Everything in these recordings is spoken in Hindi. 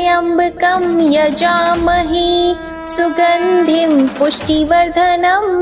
त्र्यम्बकं यजामहे सुगन्धिं पुष्टिवर्धनम्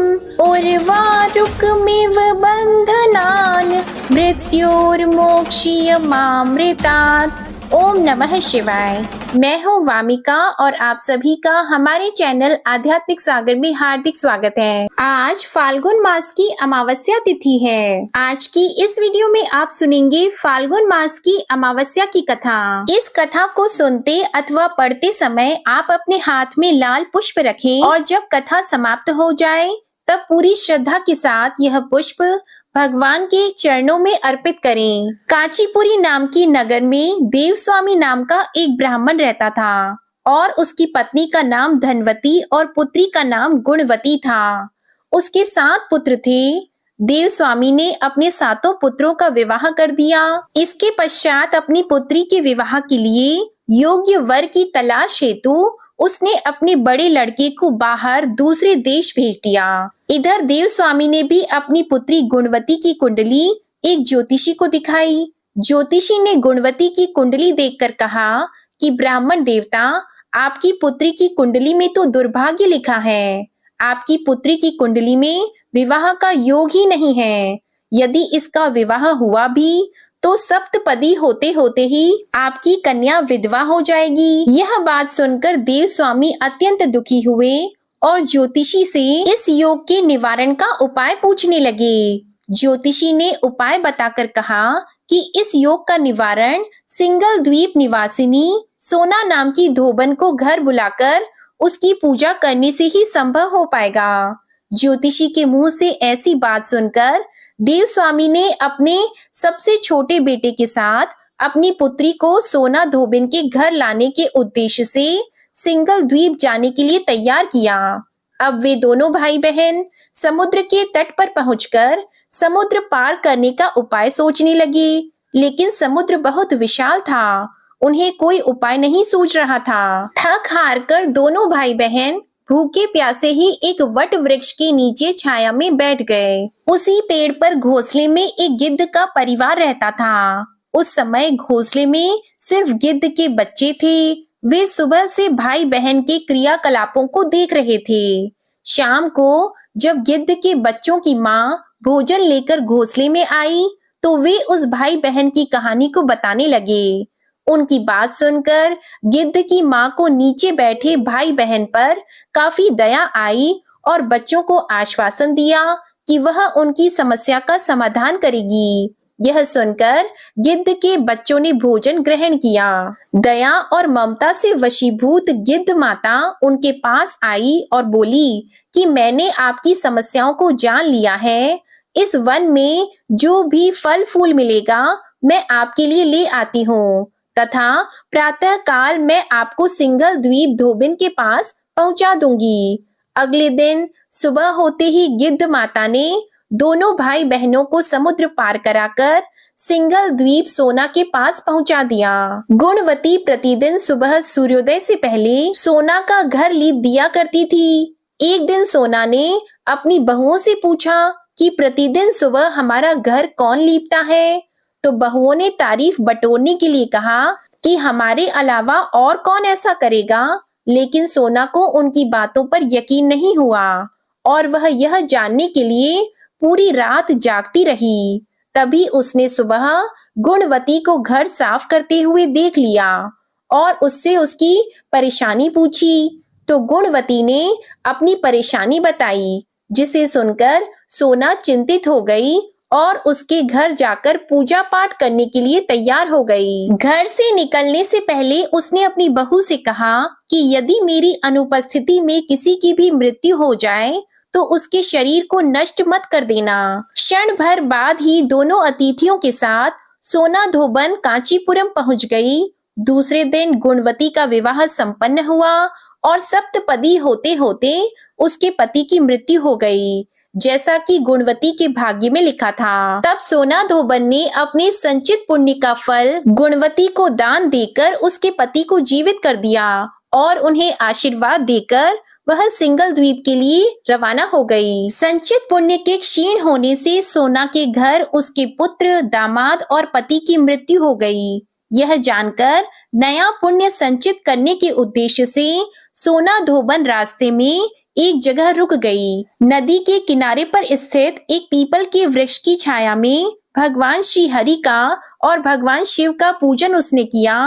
उर्वारुकमिव बन्धनान् मृत्योर्मोक्षीयमामृतात्। ओम नमः शिवाय। मैं हूँ वामिका और आप सभी का हमारे चैनल आध्यात्मिक सागर में हार्दिक स्वागत है। आज फाल्गुन मास की अमावस्या तिथि है। आज की इस वीडियो में आप सुनेंगे फाल्गुन मास की अमावस्या की कथा। इस कथा को सुनते अथवा पढ़ते समय आप अपने हाथ में लाल पुष्प रखें और जब कथा समाप्त हो जाए तब पूरी श्रद्धा के साथ यह पुष्प भगवान के चरणों में अर्पित करें। कांचीपुरी नाम की नगर में देवस्वामी नाम का एक ब्राह्मण रहता था और उसकी पत्नी का नाम धनवती और पुत्री का नाम गुणवती था। उसके 7 पुत्र थे। देवस्वामी ने अपने 7 पुत्रों का विवाह कर दिया। इसके पश्चात अपनी पुत्री के विवाह के लिए योग्य वर की तलाश हेतु उसने अपने बड़े लड़के को बाहर दूसरे देश भेज दिया। इधर देवस्वामी ने भी अपनी पुत्री गुणवती की कुंडली एक ज्योतिषी को दिखाई। ज्योतिषी ने गुणवती की कुंडली देखकर कहा कि ब्राह्मण देवता, आपकी पुत्री की कुंडली में तो दुर्भाग्य लिखा है। आपकी पुत्री की कुंडली में विवाह का योग ही नहीं है। यदि इसका विवाह हुआ भी तो सप्तपदी होते होते ही आपकी कन्या विधवा हो जाएगी। यह बात सुनकर देवस्वामी अत्यंत दुखी हुए और ज्योतिषी से इस योग के निवारण का उपाय पूछने लगे। ज्योतिषी ने उपाय बताकर कहा कि इस योग का निवारण सिंगल द्वीप निवासिनी सोना नाम की धोबन को घर बुलाकर उसकी पूजा करने से ही संभव हो पाएगा। ज्योतिषी के मुंह से ऐसी बात सुनकर देवस्वामी ने अपने सबसे छोटे बेटे के साथ अपनी पुत्री को सोना धोबिन के घर लाने के उद्देश्य से सिंगल द्वीप जाने के लिए तैयार किया। अब वे दोनों भाई बहन समुद्र के तट पर पहुंचकर समुद्र पार करने का उपाय सोचने लगे, लेकिन समुद्र बहुत विशाल था। उन्हें कोई उपाय नहीं सूझ रहा था। थक हार कर दोनों भाई बहन भूखे प्यासे ही एक वट वृक्ष के नीचे छाया में बैठ गए। उसी पेड़ पर घोंसले में एक गिद्ध का परिवार रहता था। उस समय घोंसले में सिर्फ गिद्ध के बच्चे थे। वे सुबह से भाई बहन के क्रियाकलापों को देख रहे थे। शाम को जब गिद्ध के बच्चों की माँ भोजन लेकर घोंसले में आई तो वे उस भाई बहन की कहानी को बताने लगे। उनकी बात सुनकर गिद्ध की माँ को नीचे बैठे भाई बहन पर काफी दया आई और बच्चों को आश्वासन दिया कि वह उनकी समस्या का समाधान करेगी। यह सुनकर गिद्ध के बच्चों ने भोजन ग्रहण किया। दया और ममता से वशीभूत गिद्ध माता उनके पास आई और बोली कि मैंने आपकी समस्याओं को जान लिया है। इस वन में जो भी फल फूल मिलेगा मैं आपके लिए ले आती हूँ तथा प्रातः काल मैं आपको सिंगल द्वीप धोबिन के पास पहुंचा दूंगी। अगले दिन सुबह होते ही गिद्ध माता ने दोनों भाई बहनों को समुद्र पार कराकर सिंगल द्वीप सोना के पास पहुंचा दिया। गुणवती प्रतिदिन सुबह सूर्योदय से पहले सोना का घर लीप दिया करती थी। एक दिन सोना ने अपनी बहुओं से पूछा कि प्रतिदिन सुबह हमारा घर कौन लीपता है, तो बहुओं ने तारीफ बटोरने के लिए कहा कि हमारे अलावा और कौन ऐसा करेगा। लेकिन सोना को उनकी बातों पर यकीन नहीं हुआ और वह यह जानने के लिए पूरी रात जागती रही। तभी उसने सुबह गुणवती को घर साफ करते हुए देख लिया और उससे उसकी परेशानी पूछी। तो गुणवती ने अपनी परेशानी बताई, जिसे सुनकर सोना चिंतित हो गई और उसके घर जाकर पूजा पाठ करने के लिए तैयार हो गई। घर से निकलने से पहले उसने अपनी बहू से कहा कि यदि मेरी अनुपस्थिति में किसी की भी मृत्यु हो जाए तो उसके शरीर को नष्ट मत कर देना। क्षण भर बाद ही दोनों अतिथियों के साथ सोना धोबन कांचीपुरम पहुंच गई। दूसरे दिन गुणवती का विवाह संपन्न हुआ और सप्तपदी होते होते उसके पति की मृत्यु हो गई, जैसा कि गुणवती के भाग्य में लिखा था। तब सोना धोबन ने अपने संचित पुण्य का फल गुणवती को दान देकर उसके पति को जीवित कर दिया और उन्हें आशीर्वाद देकर वह सिंगल द्वीप के लिए रवाना हो गई। संचित पुण्य के क्षीण होने से सोना के घर उसके पुत्र, दामाद और पति की मृत्यु हो गई। यह जानकर नया पुण्य संचित करने के उद्देश्य से सोना धोबन रास्ते में एक जगह रुक गई। नदी के किनारे पर स्थित एक पीपल के वृक्ष की छाया में भगवान श्री हरि का और भगवान शिव का पूजन उसने किया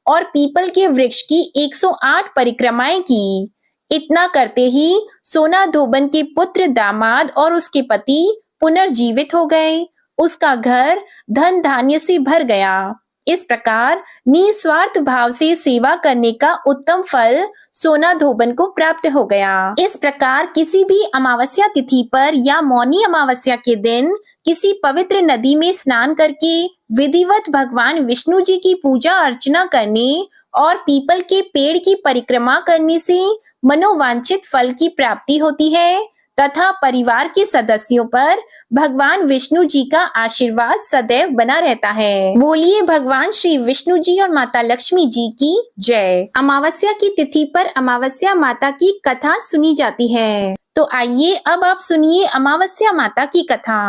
और पीपल के वृक्ष की 108 परिक्रमाएं की। इतना करते ही सोना धोबन के पुत्र, दामाद और उसके पति पुनर्जीवित हो गए। उसका घर धन धान्य से भर गया। इस प्रकार निस्वार्थ भाव से सेवा करने का उत्तम फल सोना धोबन को प्राप्त हो गया। इस प्रकार किसी भी अमावस्या तिथि पर या मौनी अमावस्या के दिन किसी पवित्र नदी में स्नान करके विधिवत भगवान विष्णु जी की पूजा अर्चना करने और पीपल के पेड़ की परिक्रमा करने से मनोवांछित फल की प्राप्ति होती है तथा परिवार के सदस्यों पर भगवान विष्णु जी का आशीर्वाद सदैव बना रहता है। बोलिए भगवान श्री विष्णु जी और माता लक्ष्मी जी की जय। अमावस्या की तिथि पर अमावस्या माता की कथा सुनी जाती है। तो आइए अब आप सुनिए अमावस्या माता की कथा।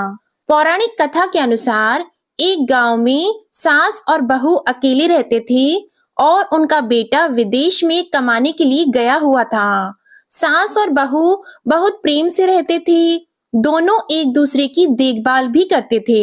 पौराणिक कथा के अनुसार एक गांव में सास और बहू अकेले रहते थे और उनका बेटा विदेश में कमाने के लिए गया हुआ था। सास और बहू बहुत प्रेम से रहते थे। दोनों एक दूसरे की देखभाल भी करते थे।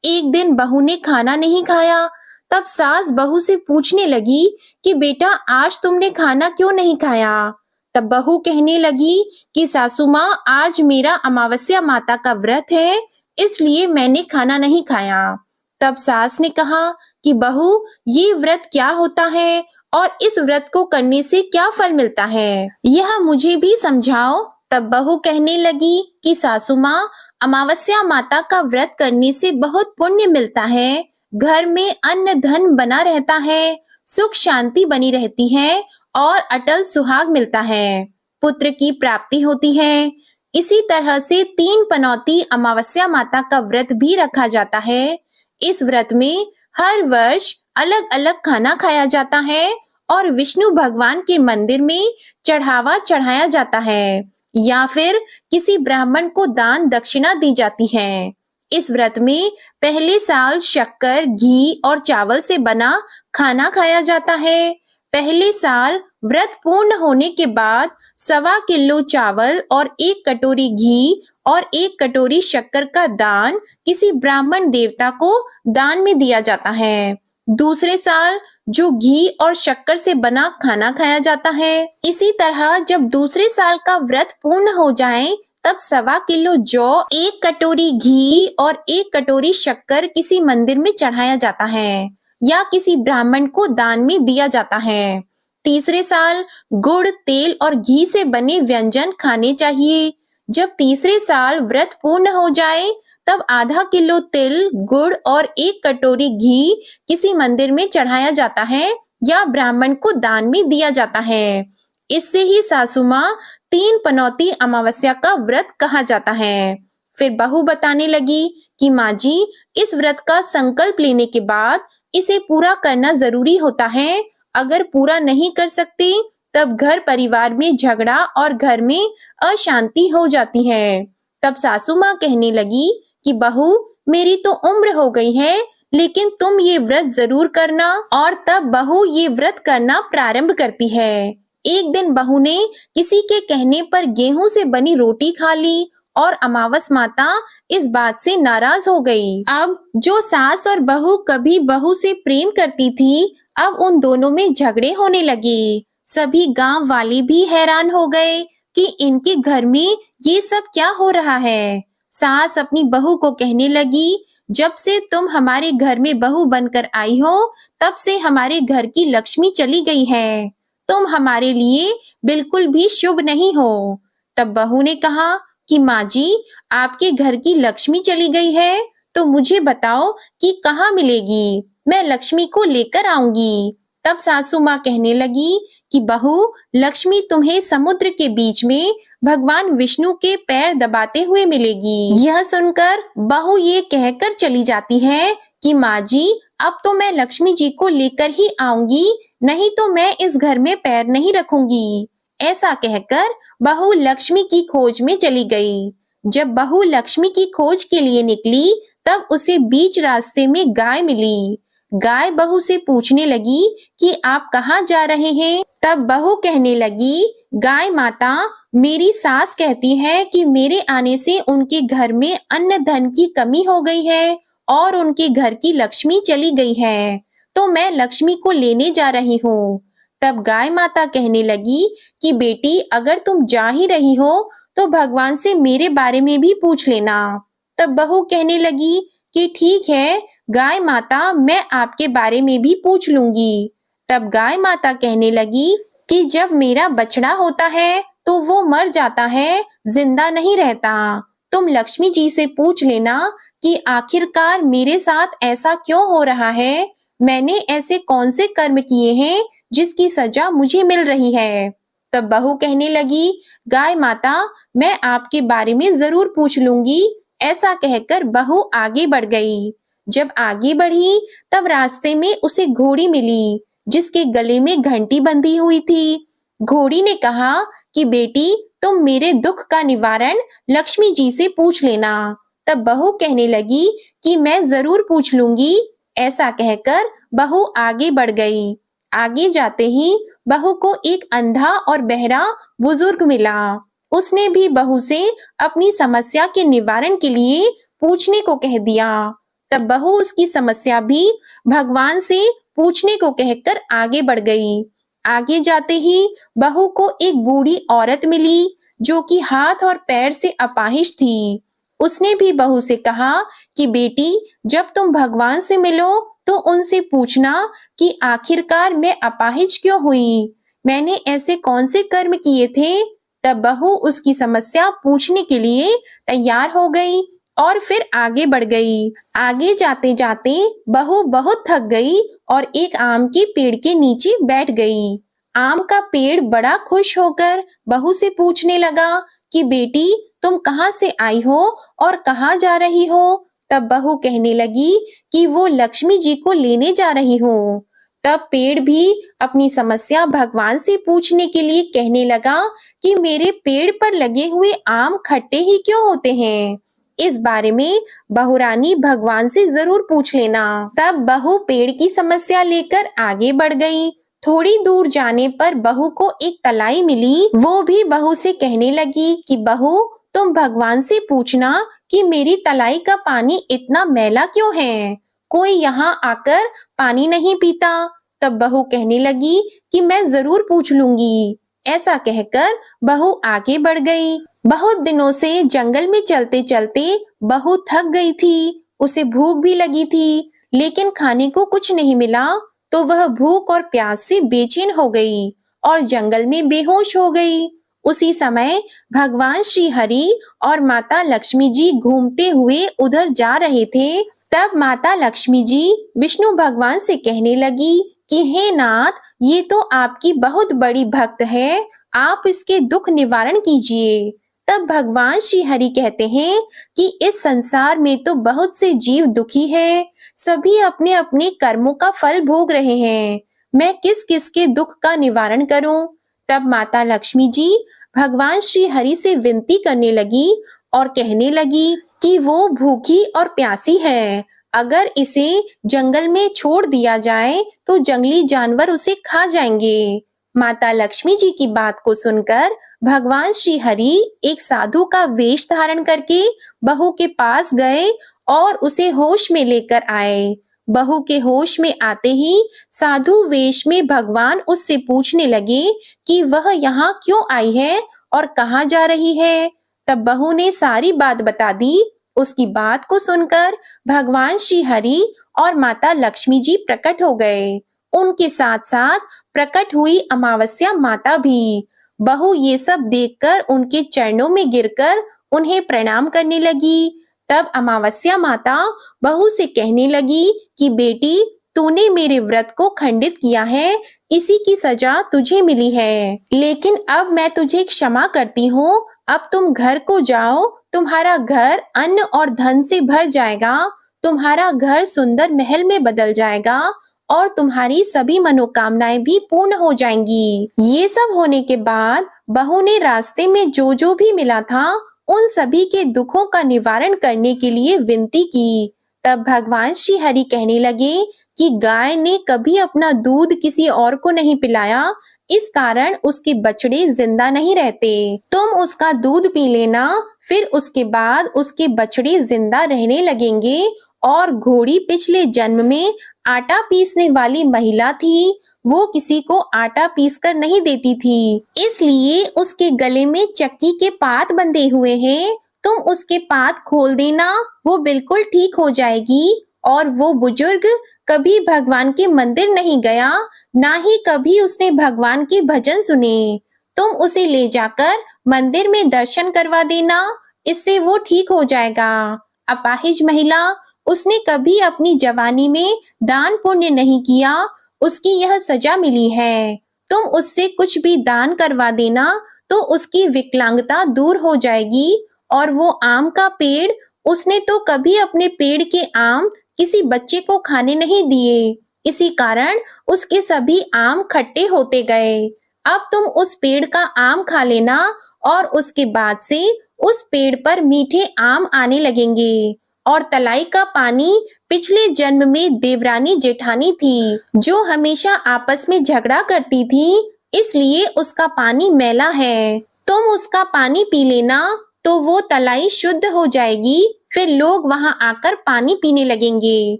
एक दिन बहू ने खाना नहीं खाया। तब सास बहू से पूछने लगी कि बेटा आज तुमने खाना क्यों नहीं खाया? तब बहू कहने लगी कि सासू माँ आज मेरा अमावस्या माता का व्रत है, इसलिए मैंने खाना नहीं खाया। तब सास ने कहा कि बहू ये व्रत क्या होता है और इस व्रत को करने से क्या फल मिलता है, यह मुझे भी समझाओ। तब बहू कहने लगी कि सासू माँ अमावस्या माता का व्रत करने से बहुत पुण्य मिलता है, घर में अन्न धन बना रहता है, सुख शांति बनी रहती है और अटल सुहाग मिलता है, पुत्र की प्राप्ति होती है। इसी तरह से 3 पनौती अमावस्या माता का व्रत भी रखा जाता है। इस व्रत में हर वर्ष अलग अलग खाना खाया जाता है और विष्णु भगवान के मंदिर में चढ़ावा चढ़ाया जाता है या फिर किसी ब्राह्मण को दान दक्षिणा दी जाती है। इस व्रत में पहले साल शक्कर, घी और चावल से बना खाना खाया जाता है। पहले साल व्रत पूर्ण होने के बाद 1.25 किलो चावल और 1 कटोरी घी और 1 कटोरी शक्कर का दान किसी ब्राह्मण देवता को दान में दिया जाता है। दूसरे साल जो घी और शक्कर से बना खाना खाया जाता है। इसी तरह जब दूसरे साल का व्रत पूर्ण हो जाए तब 1.25 किलो जौ, 1 कटोरी घी और 1 कटोरी शक्कर किसी मंदिर में चढ़ाया जाता है या किसी ब्राह्मण को दान में दिया जाता है। तीसरे साल गुड़, तेल और घी से बने व्यंजन खाने चाहिए। जब तीसरे साल व्रत पूर्ण हो जाए तब 0.5 किलो तिल, गुड़ और 1 कटोरी घी किसी मंदिर में चढ़ाया जाता है या ब्राह्मण को दान में दिया जाता है। इससे ही सासू माँ 3 पनौती अमावस्या का व्रत कहा जाता है। फिर बहू बताने लगी कि माँ जी, इस व्रत का संकल्प लेने के बाद इसे पूरा करना जरूरी होता है। अगर पूरा नहीं कर सकते तब घर परिवार में झगड़ा और घर में अशांति हो जाती है। तब सासू माँ कहने लगी कि बहू, मेरी तो उम्र हो गई है, लेकिन तुम ये व्रत जरूर करना। और तब बहू ये व्रत करना प्रारंभ करती है। एक दिन बहू ने किसी के कहने पर गेहूं से बनी रोटी खा ली और अमावस माता इस बात से नाराज हो गई। अब जो सास और बहू कभी बहू से प्रेम करती थी, अब उन दोनों में झगड़े होने लगे। सभी गांव वाले भी हैरान हो गए कि इनके घर में ये सब क्या हो रहा है। सास अपनी बहू को कहने लगी, जब से तुम हमारे घर में बहू बनकर आई हो तब से हमारे घर की लक्ष्मी चली गई है। तुम हमारे लिए बिल्कुल भी शुभ नहीं हो। तब बहू ने कहा कि माँ जी, आपके घर की लक्ष्मी चली गई है तो मुझे बताओ कि कहाँ मिलेगी, मैं लक्ष्मी को लेकर आऊंगी। तब सासू माँ कहने लगी कि बहू, लक्ष्मी तुम्हें समुद्र के बीच में भगवान विष्णु के पैर दबाते हुए मिलेगी। यह सुनकर बहू ये कहकर चली जाती है कि माँ जी, अब तो मैं लक्ष्मी जी को लेकर ही आऊंगी, नहीं तो मैं इस घर में पैर नहीं रखूंगी। ऐसा कहकर बहू लक्ष्मी की खोज में चली गई। जब बहू लक्ष्मी की खोज के लिए निकली तब उसे बीच रास्ते में गाय मिली। गाय बहू से पूछने लगी कि आप कहाँ जा रहे हैं। तब बहू कहने लगी, गाय माता, मेरी सास कहती है कि मेरे आने से उनके घर में अन्न धन की कमी हो गई है और उनके घर की लक्ष्मी चली गई है, तो मैं लक्ष्मी को लेने जा रही हूँ। तब गाय माता कहने लगी कि बेटी, अगर तुम जा ही रही हो तो भगवान से मेरे बारे में भी पूछ लेना। तब बहू कहने लगी कि ठीक है गाय माता, मैं आपके बारे में भी पूछ लूंगी। तब गाय माता कहने लगी कि जब मेरा बछड़ा होता है तो वो मर जाता है, जिंदा नहीं रहता। तुम लक्ष्मी जी से पूछ लेना कि आखिरकार मेरे साथ ऐसा क्यों हो रहा है, मैंने ऐसे कौन से कर्म किए हैं जिसकी सजा मुझे मिल रही है। तब बहू कहने लगी, गाय माता, मैं आपके बारे में जरूर पूछ लूंगी। ऐसा कहकर बहू आगे बढ़ गई। जब आगे बढ़ी तब रास्ते में उसे घोड़ी मिली जिसके गले में घंटी बंधी हुई थी। घोड़ी ने कहा कि बेटी, तुम मेरे दुख का निवारण लक्ष्मी जी से पूछ लेना। तब बहू कहने लगी कि मैं जरूर पूछ लूंगी। ऐसा कहकर बहू आगे बढ़ गई। आगे जाते ही बहू को एक अंधा और बहरा बुजुर्ग मिला। उसने भी बहू से अपनी समस्या के निवारण के लिए पूछने को कह दिया। तब बहू उसकी समस्या भी भगवान से पूछने को कहकर आगे बढ़ गई। आगे जाते ही बहू को एक बूढ़ी औरत मिली जो कि हाथ और पैर से अपाहिज थी। उसने भी बहू से कहा कि बेटी, जब तुम भगवान से मिलो तो उनसे पूछना कि आखिरकार मैं अपाहिज क्यों हुई, मैंने ऐसे कौन से कर्म किए थे। तब बहू उसकी समस्या पूछने के लिए तैयार हो गई और फिर आगे बढ़ गई। आगे जाते जाते बहू बहुत थक गई और एक आम के पेड़ के नीचे बैठ गई। आम का पेड़ बड़ा खुश होकर बहू से पूछने लगा कि बेटी, तुम कहाँ से आई हो और कहाँ जा रही हो। तब बहू कहने लगी कि वो लक्ष्मी जी को लेने जा रही हूँ। तब पेड़ भी अपनी समस्या भगवान से पूछने के लिए कहने लगा कि मेरे पेड़ पर लगे हुए आम खट्टे ही क्यों होते हैं, इस बारे में बहुरानी भगवान से जरूर पूछ लेना। तब बहू पेड़ की समस्या लेकर आगे बढ़ गई। थोड़ी दूर जाने पर बहू को एक तलाई मिली। वो भी बहू से कहने लगी कि बहू, तुम भगवान से पूछना कि मेरी तलाई का पानी इतना मैला क्यों है, कोई यहाँ आकर पानी नहीं पीता। तब बहू कहने लगी कि मैं जरूर पूछ लूंगी। ऐसा कहकर बहू आगे बढ़ गई। बहुत दिनों से जंगल में चलते चलते बहू थक गई थी। उसे भूख भी लगी थी, लेकिन खाने को कुछ नहीं मिला, तो वह भूख और प्यास से बेचैन हो गई और जंगल में बेहोश हो गई। उसी समय भगवान श्री हरि और माता लक्ष्मी जी घूमते हुए उधर जा रहे थे। तब माता लक्ष्मी जी विष्णु भगवान से कहने लगी कि हे नाथ, ये तो आपकी बहुत बड़ी भक्त है, आप इसके दुख निवारण कीजिए। तब भगवान श्री हरि कहते हैं कि इस संसार में तो बहुत से जीव दुखी हैं, सभी अपने अपने कर्मों का फल भोग रहे हैं, मैं किस किस के दुख का निवारण करूं। तब माता लक्ष्मी जी भगवान श्री हरि से विनती करने लगी और कहने लगी कि वो भूखी और प्यासी है, अगर इसे जंगल में छोड़ दिया जाए तो जंगली जानवर उसे खा जाएंगे। माता लक्ष्मी जी की बात को सुनकर भगवान श्री हरि एक साधु का वेश धारण करके बहू के पास गए और उसे होश में लेकर आए। बहू के होश में आते ही साधु वेश में भगवान उससे पूछने लगे कि वह यहाँ क्यों आई है और कहाँ जा रही है। तब बहू ने सारी बात बता दी। उसकी बात को सुनकर भगवान श्री हरि और माता लक्ष्मी जी प्रकट हो गए। उनके साथ साथ प्रकट हुई अमावस्या माता भी। बहू ये सब देखकर उनके चरणों में गिरकर उन्हें प्रणाम करने लगी। तब अमावस्या माता बहू से कहने लगी कि बेटी, तूने मेरे व्रत को खंडित किया है, इसी की सजा तुझे मिली है, लेकिन अब मैं तुझे क्षमा करती हूँ। अब तुम घर को जाओ, तुम्हारा घर अन्न और धन से भर जाएगा, तुम्हारा घर सुंदर महल में बदल जाएगा और तुम्हारी सभी मनोकामनाएं भी पूर्ण हो जाएंगी। ये सब होने के बाद बहू ने रास्ते में जो जो भी मिला था उन सभी के दुखों का निवारण करने के लिए विनती की। तब भगवान श्री हरि कहने लगे कि गाय ने कभी अपना दूध किसी और को नहीं पिलाया, इस कारण उसके बछड़े जिंदा नहीं रहते। तुम उसका दूध पी लेना, फिर उसके बाद उसके बछड़े जिंदा रहने लगेंगे। और घोड़ी पिछले जन्म में आटा पीसने वाली महिला थी। वो किसी को आटा पीस कर नहीं देती थी, इसलिए उसके गले में चक्की के पात बंधे हुए हैं। तुम उसके पात खोल देना, वो बिल्कुल ठीक हो जाएगी। और वो बुजुर्ग कभी भगवान के मंदिर नहीं गया, ना ही कभी उसने भगवान के भजन सुने। तुम उसे ले जाकर मंदिर में दर्शन करवा देना, इससे वो ठीक हो जाएगा। अपाहिज महिला, उसने कभी अपनी जवानी में दान पुण्य नहीं किया, उसकी यह सजा मिली है। तुम उससे कुछ भी दान करवा देना तो उसकी विकलांगता दूर हो जाएगी। और वो आम का पेड़, उसने तो कभी अपने पेड़ के आम किसी बच्चे को खाने नहीं दिए, इसी कारण उसके सभी आम खट्टे होते गए। अब तुम उस पेड़ का आम खा लेना और उसके बाद से उस पेड़ पर मीठे आम आने लगेंगे। और तलाई का पानी पिछले जन्म में देवरानी जेठानी थी, जो हमेशा आपस में झगड़ा करती थी, इसलिए उसका पानी मैला है। तुम उसका पानी पी लेना तो वो तलाई शुद्ध हो जाएगी, फिर लोग वहां आकर पानी पीने लगेंगे।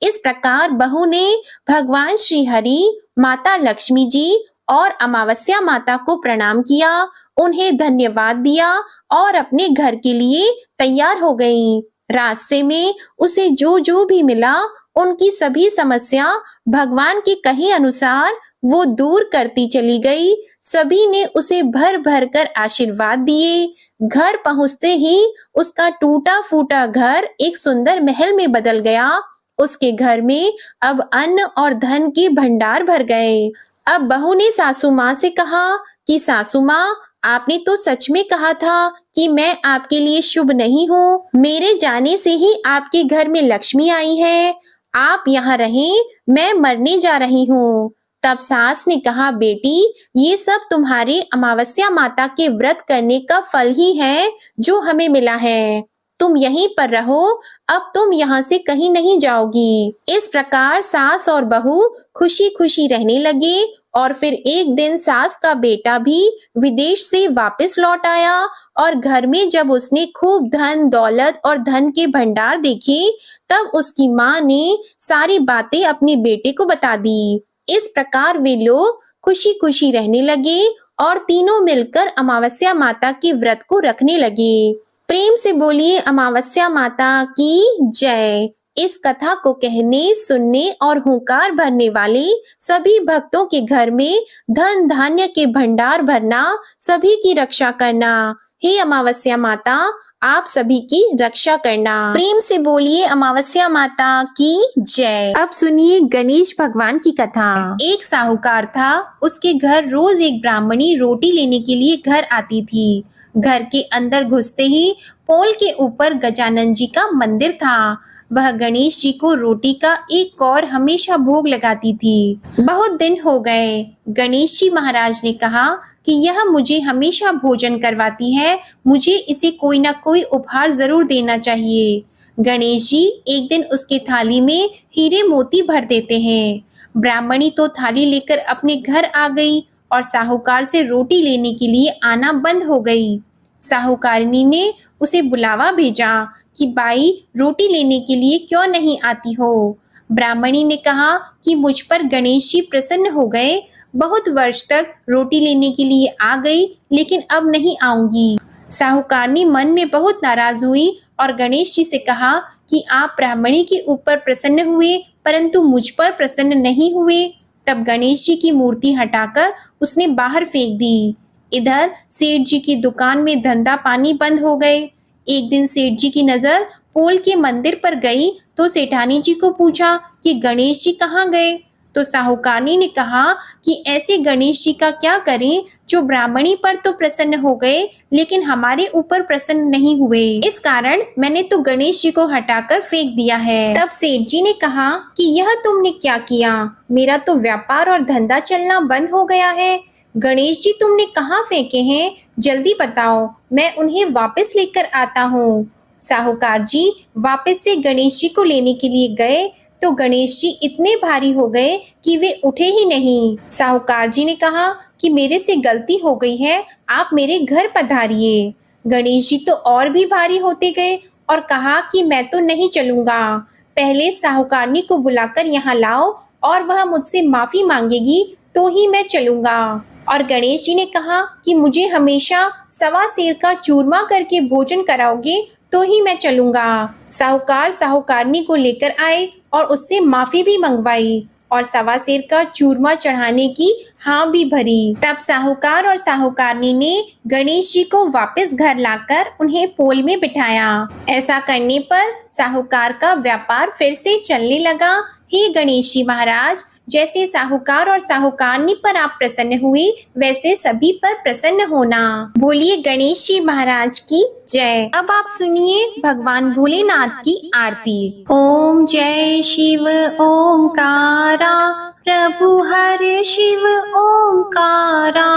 इस प्रकार बहू ने भगवान श्री हरि, माता लक्ष्मी जी और अमावस्या माता को प्रणाम किया, उन्हें धन्यवाद दिया और अपने घर के लिए तैयार हो गई। रास्ते में उसे जो जो भी मिला, उनकी सभी समस्या भगवान के कहे अनुसार वो दूर करती चली गई। सभी ने उसे भर भर कर आशीर्वाद दिए। घर पहुंचते ही उसका टूटा फूटा घर एक सुंदर महल में बदल गया। उसके घर में अब अन्न और धन के भंडार भर गए। अब बहू ने सासू माँ से कहा कि सासू माँ, आपने तो सच में कहा था कि मैं आपके लिए शुभ नहीं हूँ। मेरे जाने से ही आपके घर में लक्ष्मी आई है। आप यहाँ रहें, मैं मरने जा रही हूँ। तब सास ने कहा, बेटी, ये सब तुम्हारे अमावस्या माता के व्रत करने का फल ही है जो हमें मिला है। तुम यहीं पर रहो, अब तुम यहाँ से कहीं नहीं जाओगी। इस प्रकार सास और बहू खुशी खुशी रहने लगे। और फिर एक दिन सास का बेटा भी विदेश से वापस लौट आया और घर में जब उसने खूब धन दौलत और धन के भंडार देखे, तब उसकी माँ ने सारी बातें अपने बेटे को बता दी। इस प्रकार वे लोग खुशी खुशी रहने लगे और तीनों मिलकर अमावस्या माता के व्रत को रखने लगे। प्रेम से बोलिए अमावस्या माता की जय। इस कथा को कहने, सुनने और हुंकार भरने वाले सभी भक्तों के घर में धन धान्य के भंडार भरना, सभी की रक्षा करना। हे अमावस्या माता, आप सभी की रक्षा करना। प्रेम से बोलिए अमावस्या माता की जय। अब सुनिए गणेश भगवान की कथा। एक साहूकार था, उसके घर रोज एक ब्राह्मणी रोटी लेने के लिए घर आती थी। घर के अंदर घुसते ही पोल के ऊपर गजानन जी का मंदिर था। वह गणेश जी को रोटी का एक कौर हमेशा भोग लगाती थी। बहुत दिन हो गए। गणेश जी महाराज ने कहा कि यह मुझे हमेशा भोजन करवाती है, मुझे इसे कोई ना कोई उपहार जरूर देना चाहिए। गणेश जी एक दिन उसके थाली में हीरे मोती भर देते हैं। ब्राह्मणी तो थाली लेकर अपने घर आ गई और साहूकार से रोटी लेने के लिए आना बंद हो गई। साहूकारनी ने उसे बुलावा भेजा कि बाई, रोटी लेने के लिए क्यों नहीं आती हो। ब्राह्मणी ने कहा कि मुझ पर गणेश जी प्रसन्न हो गए, बहुत वर्ष तक रोटी लेने के लिए आ गई, लेकिन अब नहीं आऊंगी। साहूकारनी मन में बहुत नाराज हुई और गणेश जी से कहा कि आप ब्राह्मणी के ऊपर प्रसन्न हुए, परंतु मुझ पर प्रसन्न नहीं हुए। तब गणेश जी की मूर्ति हटाकर उसने बाहर फेंक दी। इधर सेठ जी की दुकान में धंधा पानी बंद हो गए। एक दिन सेठ जी की नजर पोल के मंदिर पर गई तो सेठानी जी को पूछा कि गणेश जी कहाँ गए। तो साहूकारनी ने कहा कि ऐसे गणेश जी का क्या करें जो ब्राह्मणी पर तो प्रसन्न हो गए लेकिन हमारे ऊपर प्रसन्न नहीं हुए, इस कारण मैंने तो गणेश जी को हटाकर फेंक दिया है। तब सेठ जी ने कहा कि यह तुमने क्या किया, मेरा तो व्यापार और धंधा चलना बंद हो गया है। गणेश जी तुमने कहाँ फेंके हैं, जल्दी बताओ, मैं उन्हें वापस लेकर आता हूँ। साहूकार जी वापस से गणेश जी को लेने के लिए गए तो गणेश जी इतने भारी हो गए कि वे उठे ही नहीं। साहूकार जी ने कहा कि मेरे से गलती हो गई है, आप मेरे घर पधारिए। गणेश जी तो और भी भारी होते गए और कहा कि मैं तो नहीं चलूंगा, पहले साहूकारनी को बुलाकर यहाँ लाओ और वह मुझसे माफी मांगेगी तो ही मैं चलूंगा। और गणेश जी ने कहा कि मुझे हमेशा सवा सेर का चूरमा करके भोजन कराओगे तो ही मैं चलूंगा। साहूकार साहूकारनी को लेकर आए और उससे माफी भी मंगवाई और सवा सेर का चूरमा चढ़ाने की हाँ भी भरी। तब साहूकार और साहूकारनी ने गणेश जी को वापस घर लाकर उन्हें पोल में बिठाया। ऐसा करने पर साहूकार का व्यापार फिर से चलने लगा। हे गणेश जी महाराज, जैसे साहूकार और साहूकारनी पर आप प्रसन्न हुए वैसे सभी पर प्रसन्न होना। बोलिए गणेश जी महाराज की जय। अब आप सुनिए भगवान भोलेनाथ की आरती। ओम जय शिव ओमकारा, प्रभु हर शिव ओमकारा,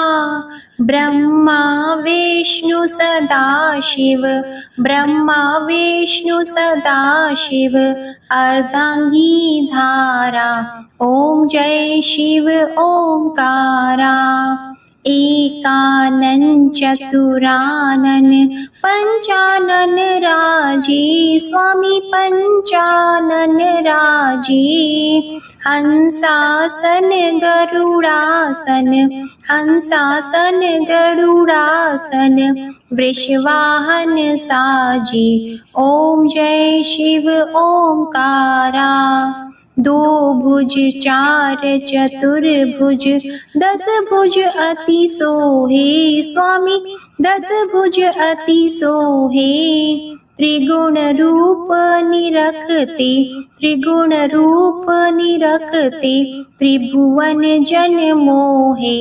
ब्रह्मा विष्णु सदा शिव, ब्रह्मा विष्णु सदा शिव, अर्धांगी धारा। ओम जय शिव ओमकारा, एकानन चतुरानन, पंचानन राजे, स्वामी पंचानन राजे, हंसासन गरुड़ासन, हंसासन गरुड़ासन, वृषवाहन साजे। ओम जय शिव ओमकारा, दो भुज चार चतुर्भुज, दस भुज अति सोहे, स्वामी दस भुज अति सोहे, त्रिगुण रूप निरखते, त्रिगुण रूप निरखते, त्रिभुवन जन मोहे।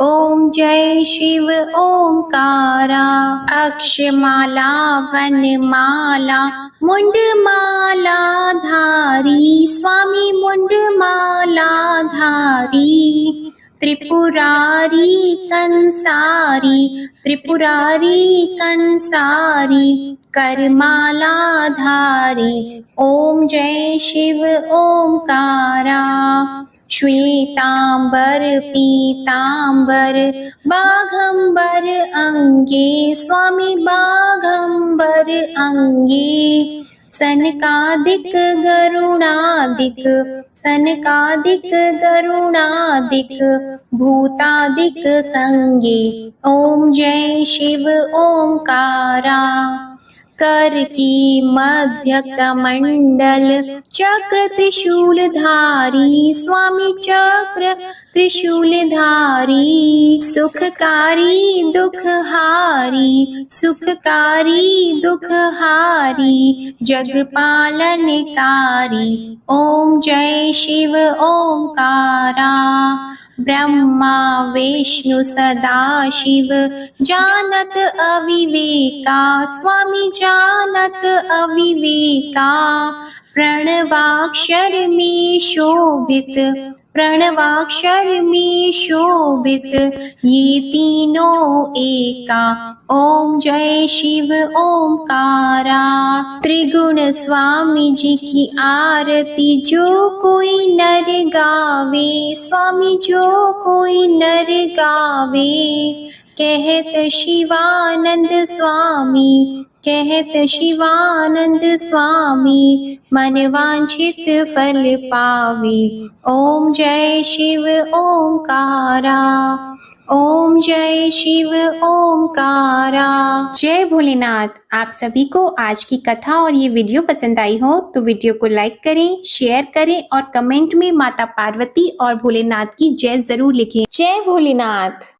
ओम जय शिव ओमकारा, अक्षमाला वनमाला, मुंडमाला धारी, स्वामी मुंडमाला धारी, त्रिपुरारी कंसारी, त्रिपुरारी कंसारी, करमाला धारी। ओम जय शिव ओमकारा, श्वेतांबर पीतांबर, बाघंबर अंगे, स्वामी बाघंबर अंगे, सनकादिक गरुणादिक, सनकादिक गरुणादिक, भूतादिक संगे। ओम जय शिव ओमकारा, कर की मध्य कमंडल, चक्र त्रिशूल धारी, स्वामी चक्र त्रिशूल धारी, सुखकारी दुखहारी, सुखकारी दुखहारी, जगपालनकारी। ओम जय शिव ओमकारा, ब्रह्मा विष्णु सदा शिव, जानत अविवेका, स्वामी जानत अविवेका, प्रणवाक्षर में शोभित, प्रणवाक्षर में शोभित, ये तीनों एका। ओम जय शिव ओमकारा, त्रिगुण स्वामी जी की आरती जो कोई नर गावे, स्वामी जो कोई नर गावे, कहत शिवानंद स्वामी, कहत शिवानंद स्वामी, मन वांछित फल पावे। ओम जय शिव ओमकारा, ओम जय शिव ओमकारा। जय भोलेनाथ। आप सभी को आज की कथा और ये वीडियो पसंद आई हो तो वीडियो को लाइक करें, शेयर करें और कमेंट में माता पार्वती और भोलेनाथ की जय जरूर लिखें। जय भोलेनाथ।